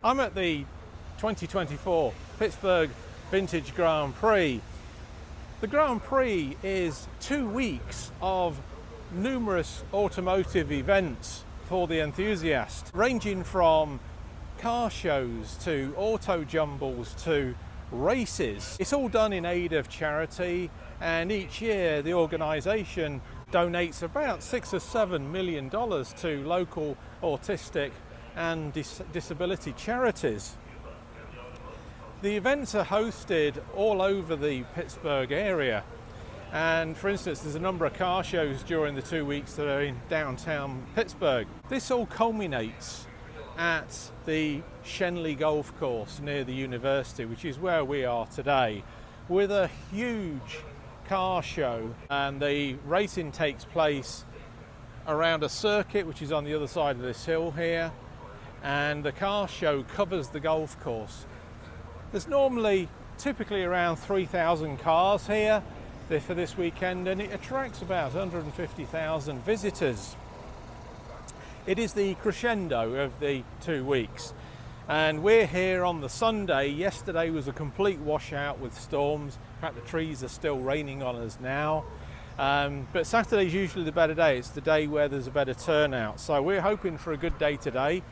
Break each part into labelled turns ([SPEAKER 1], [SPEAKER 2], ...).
[SPEAKER 1] I'm at the 2024 Pittsburgh Vintage Grand Prix. The Grand Prix is 2 weeks of numerous automotive events for the enthusiast, ranging from car shows to auto jumbles to races. It's all done in aid of charity, and each year the organisation donates about $6 or $7 million to local autistic and disability charities. The events are hosted all over the Pittsburgh area, and for instance there's a number of car shows during the 2 weeks that are in downtown Pittsburgh. This all culminates at the Shenley Golf Course near the university, which is where we are today, with a huge car show, and the racing takes place around a circuit which is on the other side of this hill here, and the car show covers the golf course. There's typically around 3,000 cars here for this weekend, and it attracts about 150,000 visitors. It is the crescendo of the 2 weeks, and we're here on the Sunday. Yesterday was a complete washout with storms. In fact, the trees are still raining on us now. But Saturday's usually the better day. It's the day where there's a better turnout. So we're hoping for a good day today.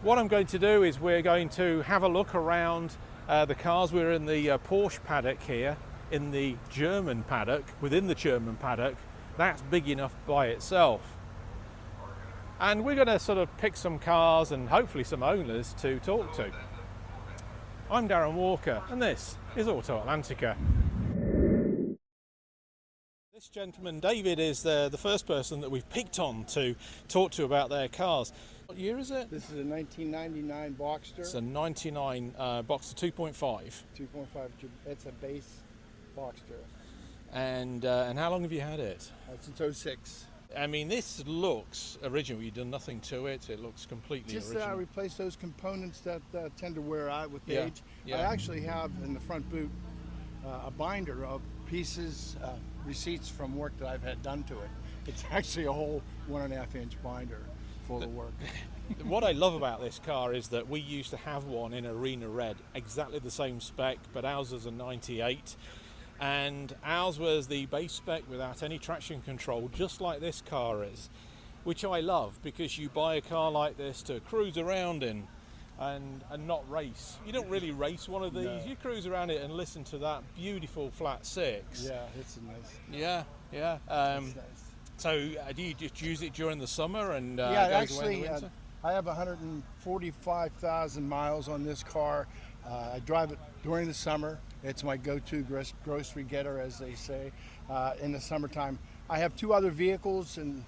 [SPEAKER 1] What I'm going to do is we're going to have a look around the cars. We're in the Porsche paddock here, in the German paddock, within the German paddock. That's big enough by itself. And we're going to sort of pick some cars and hopefully some owners to talk to. I'm Darren Walker, and this is Auto Atlantica. This gentleman, David, is the first person that we've picked on to talk to about their cars. What year is it?
[SPEAKER 2] This is a 1999 Boxster.
[SPEAKER 1] It's a 99 Boxster 2.5.
[SPEAKER 2] 2.5. It's a base Boxster.
[SPEAKER 1] And how long have you had it?
[SPEAKER 2] Since 06.
[SPEAKER 1] I mean, this looks original. You've done nothing to it. It looks completely original.
[SPEAKER 2] Just replaced those components that tend to wear out with age.
[SPEAKER 1] Yeah.
[SPEAKER 2] I actually have in the front boot a binder of pieces, receipts from work that I've had done to it. It's actually a whole 1.5 inch binder full of work.
[SPEAKER 1] What I love about this car is that we used to have one in Arena Red, exactly the same spec, but ours was a 98. And ours was the base spec without any traction control, just like this car is, which I love, because you buy a car like this to cruise around in and not race. You don't really race one of these. No. You cruise around it and listen to that beautiful flat six.
[SPEAKER 2] Yeah, it's nice.
[SPEAKER 1] Yeah.
[SPEAKER 2] It's nice.
[SPEAKER 1] So do you just use it during the summer and
[SPEAKER 2] yeah,
[SPEAKER 1] goes
[SPEAKER 2] actually,
[SPEAKER 1] away in the winter?
[SPEAKER 2] I have 145,000 miles on this car. I drive it during the summer. It's my go-to grocery getter, as they say, in the summertime. I have 2 other vehicles, and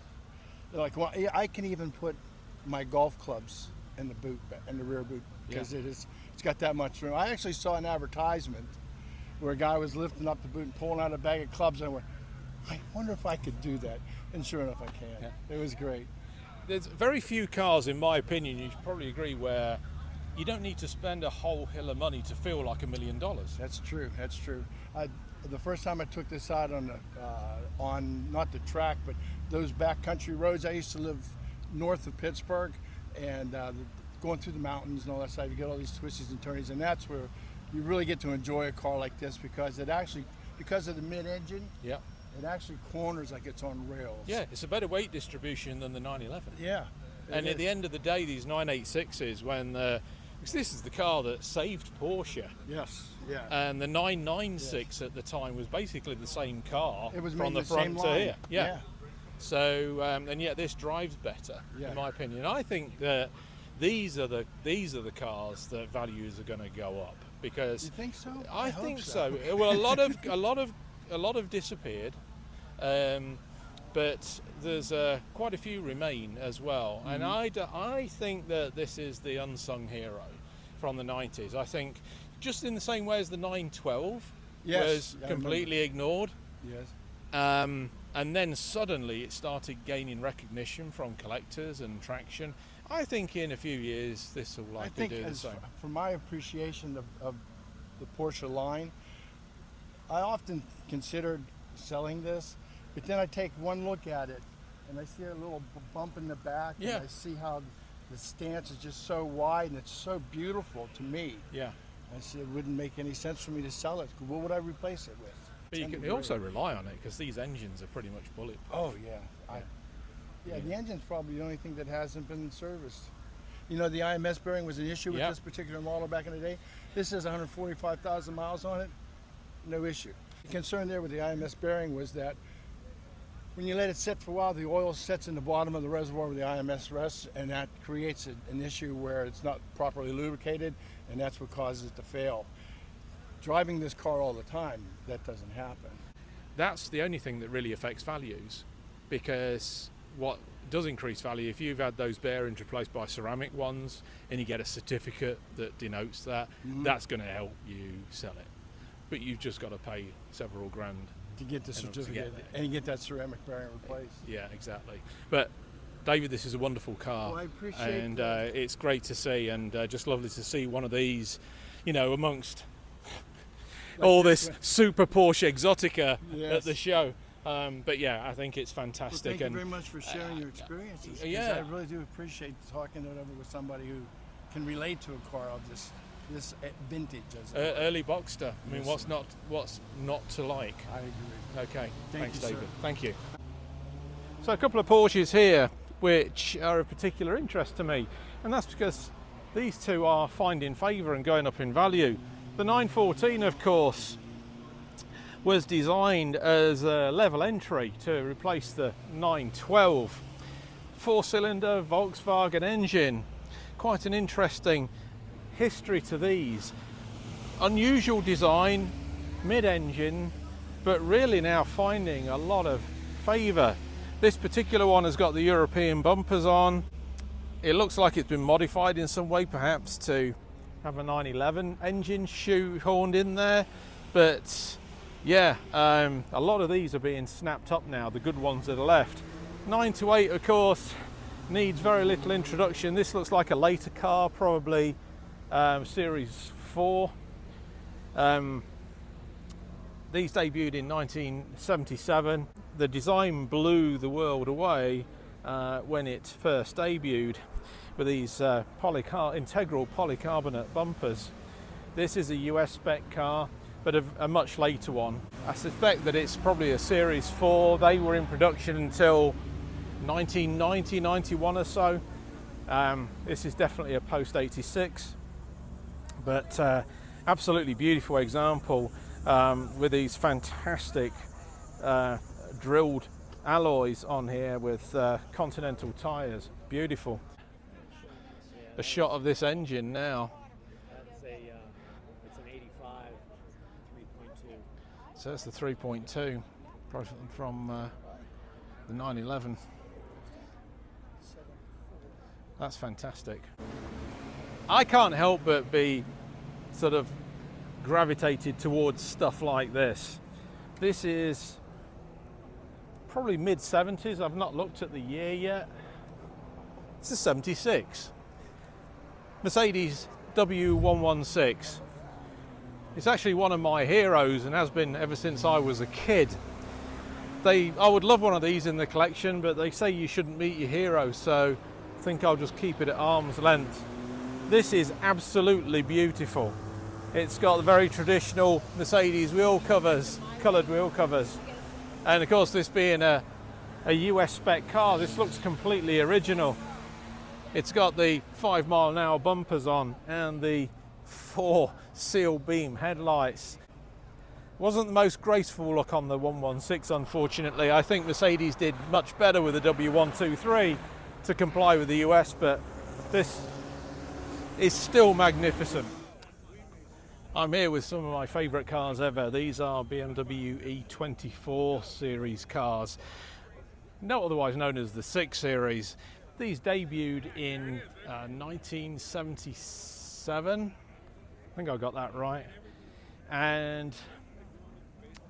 [SPEAKER 2] I can even put my golf clubs in the boot, in the rear boot, because it's got that much room. I actually saw an advertisement where a guy was lifting up the boot and pulling out a bag of clubs, and I went, I wonder if I could do that. And sure enough, I can. Yeah. It was great.
[SPEAKER 1] There's very few cars, in my opinion, you should probably agree, where you don't need to spend a whole hill of money to feel like $1 million.
[SPEAKER 2] That's true. The first time I took this out on not the track, but those backcountry roads. I used to live north of Pittsburgh, and going through the mountains and all that stuff, you get all these twists and turns, and that's where you really get to enjoy a car like this, because because of the mid-engine, it actually corners like it's on rails.
[SPEAKER 1] Yeah, it's a better weight distribution than the 911.
[SPEAKER 2] Yeah.
[SPEAKER 1] And at the end of the day, these 986s, because this is the car that saved Porsche.
[SPEAKER 2] Yes, yeah.
[SPEAKER 1] And the 996 at the time was basically the same car
[SPEAKER 2] from
[SPEAKER 1] the front to here.
[SPEAKER 2] Yeah.
[SPEAKER 1] So, and yet this drives better, in my opinion. I think that these are the cars that values are going to go up, because
[SPEAKER 2] you think so?
[SPEAKER 1] I think so. Well, a lot have disappeared. But there's quite a few remain as well, and I think that this is the unsung hero from the 90s. I think just in the same way as the 912 was completely ignored.
[SPEAKER 2] Yes.
[SPEAKER 1] And then suddenly it started gaining recognition from collectors and traction. I think in a few years this will likely do the same.
[SPEAKER 2] For my appreciation of the Porsche line, I often considered selling this, but then I take one look at it and I see a little bump in the back, and I see how the stance is just so wide and it's so beautiful to me.
[SPEAKER 1] Yeah.
[SPEAKER 2] I said it wouldn't make any sense for me to sell it. What would I replace it with?
[SPEAKER 1] But you can also rely on it because these engines are pretty much bulletproof.
[SPEAKER 2] Oh yeah. The engine's probably the only thing that hasn't been serviced. You know, the IMS bearing was an issue with this particular model back in the day. This has 145,000 miles on it, no issue. The concern there with the IMS bearing was that when you let it sit for a while, the oil sets in the bottom of the reservoir where the IMS rests, and that creates an issue where it's not properly lubricated, and that's what causes it to fail. Driving this car all the time, that doesn't happen.
[SPEAKER 1] That's the only thing that really affects values, because what does increase value, if you've had those bearings replaced by ceramic ones and you get a certificate that denotes that, that's going to help you sell it. But you've just got to pay several grand
[SPEAKER 2] to get the certificate and get that ceramic bearing replaced.
[SPEAKER 1] Yeah, exactly. But David, this is a wonderful car.
[SPEAKER 2] Well, I appreciate
[SPEAKER 1] and
[SPEAKER 2] that.
[SPEAKER 1] It's great to see, and just lovely to see one of these, you know, amongst all this super Porsche Exotica at the show. But yeah, I think it's fantastic.
[SPEAKER 2] Well, thank you very much for sharing your experiences. I really do appreciate talking it over with somebody who can relate to a car of this vintage.
[SPEAKER 1] Early Boxster. I mean, what's not to like?
[SPEAKER 2] I agree.
[SPEAKER 1] Okay, thanks, David.
[SPEAKER 2] Sir.
[SPEAKER 1] Thank you. So a couple of Porsches here which are of particular interest to me, and that's because these two are finding favour and going up in value. The 914, of course, was designed as a level entry to replace the 912. Four-cylinder Volkswagen engine. Quite an interesting history to these. Unusual design, mid-engine, but really now finding a lot of favour. This particular one has got the European bumpers on. It looks like it's been modified in some way, perhaps to have a 911 engine shoehorned in there, but yeah, a lot of these are being snapped up now, the good ones that are left. 928, of course, needs very little introduction. This looks like a later car, probably Series 4. These debuted in 1977. The design blew the world away when it first debuted with these integral polycarbonate bumpers. This is a US spec car, but a much later one. I suspect that it's probably a Series 4. They were in production until 1990, 91 or so. This is definitely a post-86, but absolutely beautiful example with these fantastic drilled alloys on here with Continental tyres. Beautiful. A shot of this engine now.
[SPEAKER 3] It's an 85 3.2.
[SPEAKER 1] So that's the 3.2 from the 911. That's fantastic. I can't help but be sort of gravitated towards stuff like this. This is probably mid-70s. I've not looked at the year yet. It's a 76. Mercedes W116. It's actually one of my heroes and has been ever since I was a kid. I would love one of these in the collection, but they say you shouldn't meet your hero, so I think I'll just keep it at arm's length. This is absolutely beautiful. It's got the very traditional Mercedes wheel covers, coloured wheel covers. And of course, this being a US spec car, this looks completely original. It's got the 5-mile-an-hour bumpers on and the 4 seal beam headlights. Wasn't the most graceful look on the 116, unfortunately. I think Mercedes did much better with the W123 to comply with the US, but this is still magnificent. I'm here with some of my favourite cars ever. These are BMW E24 series cars, not otherwise known as the 6 Series. These debuted in 1977. I think I got that right. And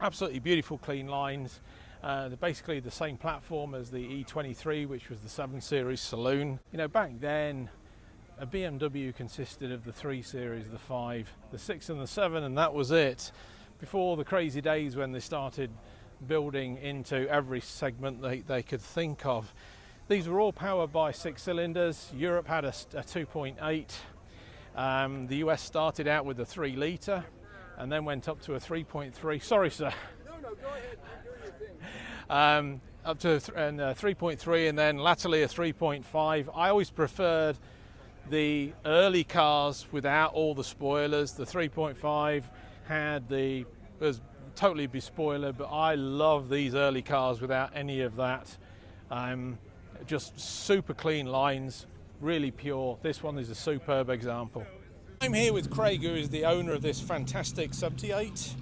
[SPEAKER 1] absolutely beautiful, clean lines. They're basically the same platform as the E23, which was the 7 Series saloon. You know, back then, a BMW consisted of the 3 Series, the 5, the 6 and the 7, and that was it. Before the crazy days when they started building into every segment they could think of. These were all powered by 6 cylinders. Europe had a 2.8. The US started out with a 3 litre and then went up to a 3.3. Sorry, sir.
[SPEAKER 2] No, go ahead. Do your thing.
[SPEAKER 1] Up to 3.3 and then latterly a 3.5. I always preferred the early cars without all the spoilers. The 3.5 was totally bespoiler, but I love these early cars without any of that. Just super clean lines, really pure. This one is a superb example. I'm here with Craig, who is the owner of this fantastic 78.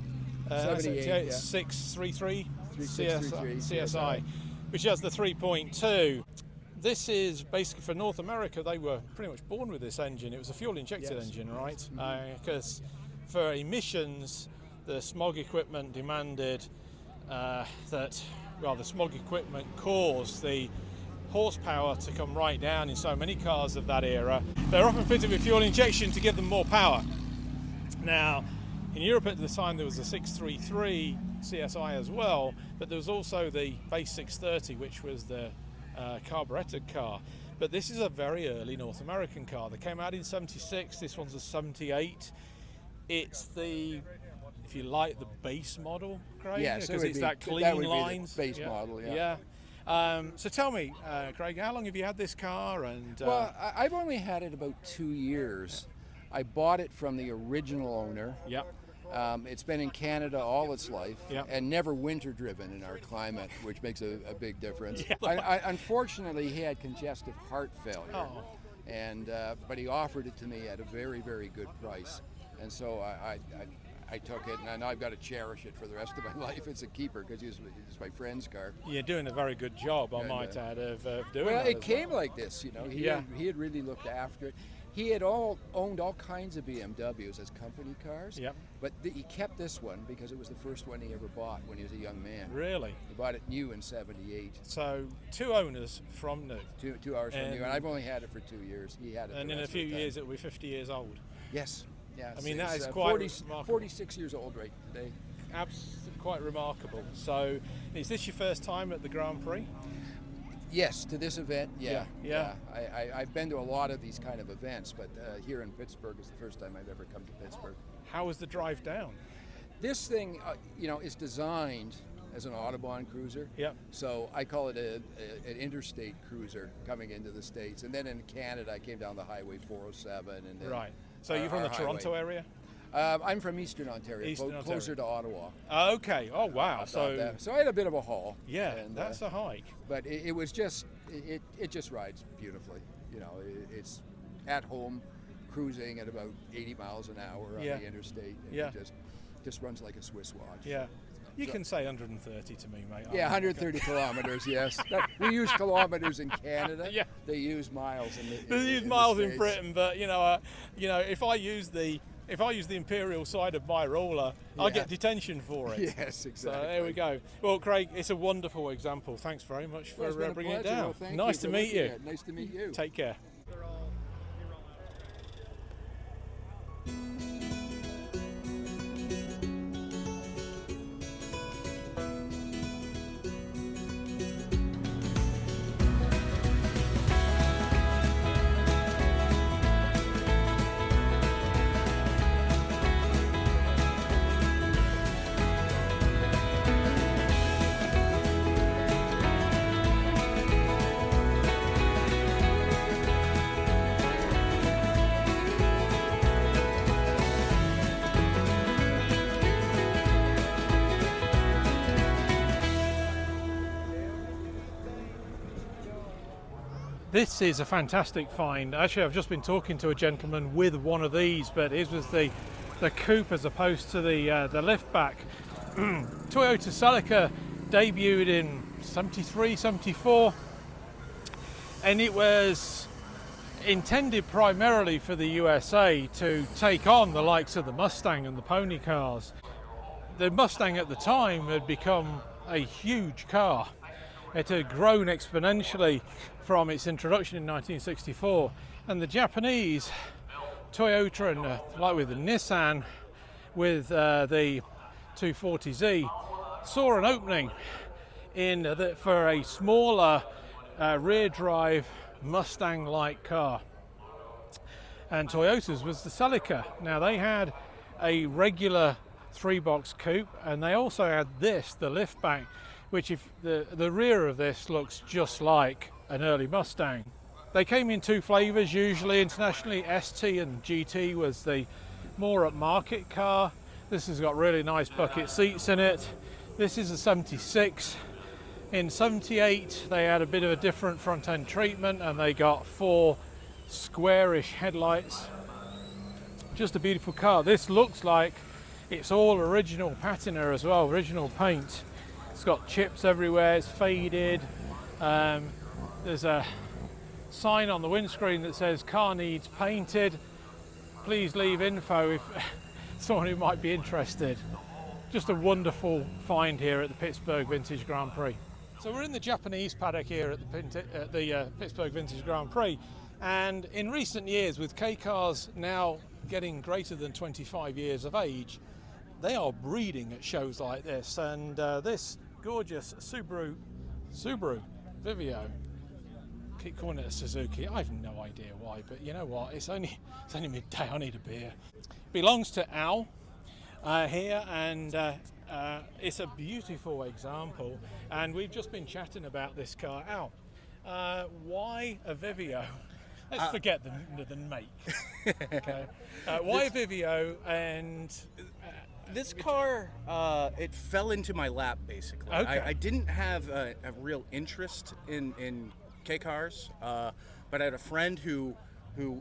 [SPEAKER 2] 78, yeah.
[SPEAKER 1] 633
[SPEAKER 2] 3633
[SPEAKER 1] CSI, which has the 3.2. This is basically for North America. They were pretty much born with this engine. It was a fuel-injected engine, right? Because for emissions, the smog equipment demanded the smog equipment caused the horsepower to come right down in so many cars of that era. They're often fitted with fuel injection to give them more power. Now, in Europe at the time there was a 633 CSI as well, but there was also the base 630, which was the carburetted car. But this is a very early North American car. They came out in 76, this one's a 78. It's the, if you like, the base model, Craig?
[SPEAKER 2] Yes,
[SPEAKER 1] because it's that clean
[SPEAKER 2] that would
[SPEAKER 1] lines.
[SPEAKER 2] Be the base model, yeah.
[SPEAKER 1] Yeah. So tell me, Craig, how long have you had this car? And
[SPEAKER 4] Well, I've only had it about 2 years. I bought it from the original owner.
[SPEAKER 1] Yep.
[SPEAKER 4] It's been in Canada all its life,
[SPEAKER 1] Yep.
[SPEAKER 4] and never winter driven in our climate, which makes a big difference.
[SPEAKER 1] Yeah.
[SPEAKER 4] Unfortunately, he had congestive heart failure,
[SPEAKER 1] Oh.
[SPEAKER 4] and but he offered it to me at a very, very good price, and so I took it, and I've got to cherish it for the rest of my life. It's a keeper because it's my friend's car.
[SPEAKER 1] You're doing a very good job, I
[SPEAKER 4] And,
[SPEAKER 1] might add, of doing
[SPEAKER 4] Well,
[SPEAKER 1] that
[SPEAKER 4] it
[SPEAKER 1] as
[SPEAKER 4] came like this, you know. He had really looked after it. He had owned all kinds of BMWs as company cars.
[SPEAKER 1] Yep.
[SPEAKER 4] But he kept this one because it was the first one he ever bought when he was a young man.
[SPEAKER 1] Really?
[SPEAKER 4] He bought it new in '78.
[SPEAKER 1] So 2 owners from new.
[SPEAKER 4] 2 hours from
[SPEAKER 1] And-
[SPEAKER 4] new, and I've only had it for 2 years. He had it.
[SPEAKER 1] And
[SPEAKER 4] the
[SPEAKER 1] in a
[SPEAKER 4] rest of
[SPEAKER 1] few
[SPEAKER 4] the time.
[SPEAKER 1] years it'll be 50 years old.
[SPEAKER 4] Yes. Yeah.
[SPEAKER 1] I mean, that
[SPEAKER 4] it's,
[SPEAKER 1] is quite
[SPEAKER 4] 40,
[SPEAKER 1] remarkable.
[SPEAKER 4] 46 years old right today.
[SPEAKER 1] Quite remarkable. So is this your first time at the Grand Prix?
[SPEAKER 4] Yes, to this event, yeah. I've been to a lot of these kind of events, but here in Pittsburgh is the first time I've ever come to Pittsburgh.
[SPEAKER 1] How was the drive down?
[SPEAKER 4] This thing, is designed as an Autobahn cruiser.
[SPEAKER 1] Yep.
[SPEAKER 4] So I call it an interstate cruiser coming into the States. And then in Canada, I came down the Highway 407. And then
[SPEAKER 1] Right. So you're from the Toronto area?
[SPEAKER 4] I'm from Eastern Ontario,
[SPEAKER 1] Eastern
[SPEAKER 4] closer to Ottawa.
[SPEAKER 1] Okay. Oh, wow.
[SPEAKER 4] So I had a bit of a haul.
[SPEAKER 1] Yeah,
[SPEAKER 4] and,
[SPEAKER 1] that's a hike.
[SPEAKER 4] But it was just, it just rides beautifully. You know, it's at home, cruising at about 80 miles an hour on
[SPEAKER 1] Yeah.
[SPEAKER 4] the interstate. And
[SPEAKER 1] Yeah.
[SPEAKER 4] it just runs like a Swiss watch.
[SPEAKER 1] Yeah. You can say 130 to me, mate.
[SPEAKER 4] Yeah, 130 kilometers, yes. We use kilometers in Canada.
[SPEAKER 1] Yeah.
[SPEAKER 4] They use miles in the
[SPEAKER 1] They use
[SPEAKER 4] the
[SPEAKER 1] miles in
[SPEAKER 4] States.
[SPEAKER 1] Britain, but if I use the imperial side of my roller, I'll
[SPEAKER 4] Yeah.
[SPEAKER 1] get detention for it.
[SPEAKER 4] Yes,
[SPEAKER 1] So
[SPEAKER 4] exactly.
[SPEAKER 1] there we go. Well, Craig, it's a wonderful example. Thanks very much for
[SPEAKER 4] Well, it's been a
[SPEAKER 1] bringing it
[SPEAKER 4] pleasure.
[SPEAKER 1] down.
[SPEAKER 4] Well, thank
[SPEAKER 1] Nice
[SPEAKER 4] you
[SPEAKER 1] to
[SPEAKER 4] for
[SPEAKER 1] meet
[SPEAKER 4] looking
[SPEAKER 1] you.
[SPEAKER 4] at it. Nice to meet you.
[SPEAKER 1] Take care. This is a fantastic find. Actually, I've just been talking to a gentleman with one of these, but his was the coupe as opposed to the liftback. Toyota Celica debuted in 73, 74, and it was intended primarily for the USA to take on the likes of the Mustang and the pony cars. The Mustang at the time had become a huge car. It had grown exponentially from its introduction in 1964, and the Japanese, Toyota and like with the Nissan, with the 240Z, saw an opening in for a smaller rear drive Mustang-like car. And Toyota's was the Celica. Now they had a regular 3-box coupe, and they also had this, the liftback, which if the rear of this looks just like an early Mustang. They came in 2 flavors usually internationally. ST and GT was the more upmarket car. This has got really nice bucket seats in it. This is a 76. In 78 they had a bit of a different front end treatment, and they got 4 squarish headlights. Just a beautiful car. This looks like it's all original patina as well, original paint. It's got chips everywhere, it's faded. There's a sign on the windscreen that says car needs painted. Please leave info if someone who might be interested. Just a wonderful find here at the Pittsburgh Vintage Grand Prix. So we're in the Japanese paddock here at the Pittsburgh Vintage Grand Prix, and in recent years, with K cars now getting greater than 25 years of age, they are breeding at shows like this. And this gorgeous Subaru Vivio, keep calling it a Suzuki, I have no idea why, but you know what, it's only midday, I need a beer. Belongs to Al here, and it's a beautiful example, and we've just been chatting about this car. Al, why a Vivio? Let's forget the make. Okay. Why a Vivio? And
[SPEAKER 5] this car, it fell into my lap basically.
[SPEAKER 1] Okay.
[SPEAKER 5] I didn't have a real interest in K cars, but I had a friend who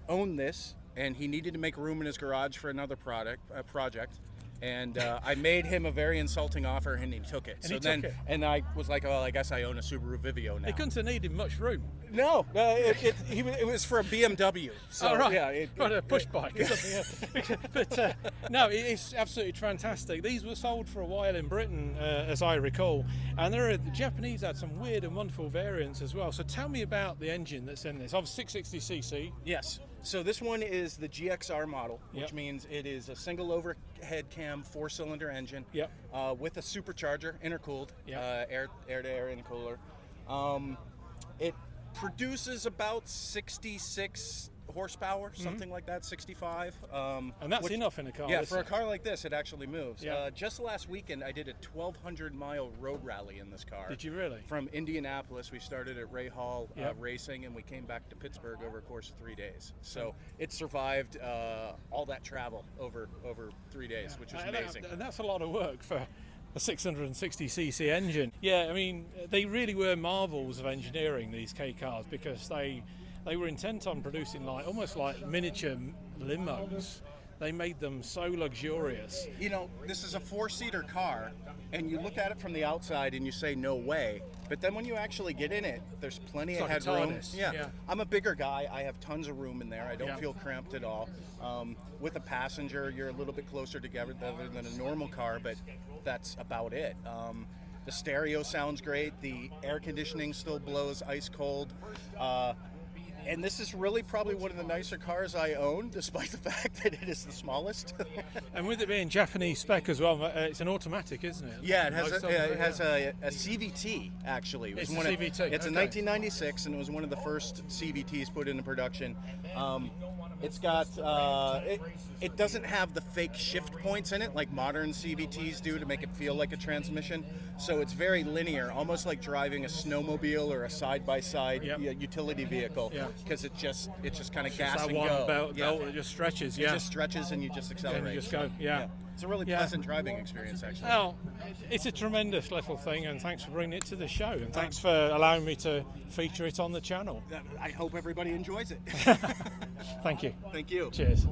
[SPEAKER 5] owned this, and he needed to make room in his garage for another project. And I made him a very insulting offer, and he took it. And I was like, "Oh, I guess I own a Subaru Vivio now."
[SPEAKER 1] It couldn't have needed much room.
[SPEAKER 5] No, it was for a BMW. So,
[SPEAKER 1] oh, right.
[SPEAKER 5] Yeah,
[SPEAKER 1] right, a push bike or something. But no, it's absolutely fantastic. These were sold for a while in Britain, as I recall, and the Japanese had some weird and wonderful variants as well. So tell me about the engine that's in this. Of 660cc.
[SPEAKER 5] Yes. So this one is the GXR model, which
[SPEAKER 1] Yep.
[SPEAKER 5] means it is a single overhead cam 4-cylinder engine
[SPEAKER 1] Yep.
[SPEAKER 5] with a supercharger, intercooled,
[SPEAKER 1] Yep.
[SPEAKER 5] air-to-air intercooler. It produces about 66 horsepower, something like that, 65.
[SPEAKER 1] And that's enough in a car.
[SPEAKER 5] Yeah,
[SPEAKER 1] isn't
[SPEAKER 5] for a
[SPEAKER 1] it?
[SPEAKER 5] car like this, it actually moves.
[SPEAKER 1] Yeah.
[SPEAKER 5] Just last weekend, I did a 1,200-mile road rally in this car.
[SPEAKER 1] Did you really?
[SPEAKER 5] From Indianapolis, we started at Ray Hall
[SPEAKER 1] Yep.
[SPEAKER 5] racing, and we came back to Pittsburgh over a course of 3 days. So it survived all that travel over 3 days, which was amazing.
[SPEAKER 1] And that's a lot of work for a 660cc engine. Yeah, I mean, they really were marvels of engineering, these K cars, because they were intent on producing almost like miniature limos. They made them so luxurious.
[SPEAKER 5] You know, this is a 4-seater car, and you look at it from the outside and you say, no way. But then when you actually get in it, there's plenty
[SPEAKER 1] It's
[SPEAKER 5] of
[SPEAKER 1] like a
[SPEAKER 5] headroom.
[SPEAKER 1] TARDIS,
[SPEAKER 5] Yeah.
[SPEAKER 1] yeah.
[SPEAKER 5] I'm a bigger guy. I have tons of room in there. I don't
[SPEAKER 1] Yeah.
[SPEAKER 5] feel cramped at all. With a passenger, you're a little bit closer together than a normal car, but that's about it. The stereo sounds great. The air conditioning still blows ice cold. And this is really probably one of the nicer cars I own, despite the fact that it is the smallest.
[SPEAKER 1] And with it being Japanese spec as well, it's an automatic, isn't it?
[SPEAKER 5] Yeah, it has
[SPEAKER 1] Most of
[SPEAKER 5] it has a CVT actually. It was
[SPEAKER 1] It's a
[SPEAKER 5] one
[SPEAKER 1] CVT,
[SPEAKER 5] It's a
[SPEAKER 1] okay.
[SPEAKER 5] 1996, and it was one of the first CVTs put into production. It's got it doesn't have the fake shift points in it like modern CVTs do to make it feel like a transmission. So it's very linear, almost like driving a snowmobile or a side-by-side
[SPEAKER 1] Yep.
[SPEAKER 5] utility vehicle.
[SPEAKER 1] Yeah.
[SPEAKER 5] Because it just kind of
[SPEAKER 1] It's
[SPEAKER 5] gas
[SPEAKER 1] that
[SPEAKER 5] and
[SPEAKER 1] one
[SPEAKER 5] go.
[SPEAKER 1] belt
[SPEAKER 5] Yeah.
[SPEAKER 1] that just stretches,
[SPEAKER 5] It
[SPEAKER 1] yeah.
[SPEAKER 5] just stretches and you just accelerate.
[SPEAKER 1] And you just go, yeah.
[SPEAKER 5] It's a really
[SPEAKER 1] Yeah.
[SPEAKER 5] pleasant driving experience, actually.
[SPEAKER 1] Well, it's a tremendous little thing, and thanks for bringing it to the show, and thanks for allowing me to feature it on the channel.
[SPEAKER 5] I hope everybody enjoys it.
[SPEAKER 1] Thank you.
[SPEAKER 5] Thank you.
[SPEAKER 1] Cheers.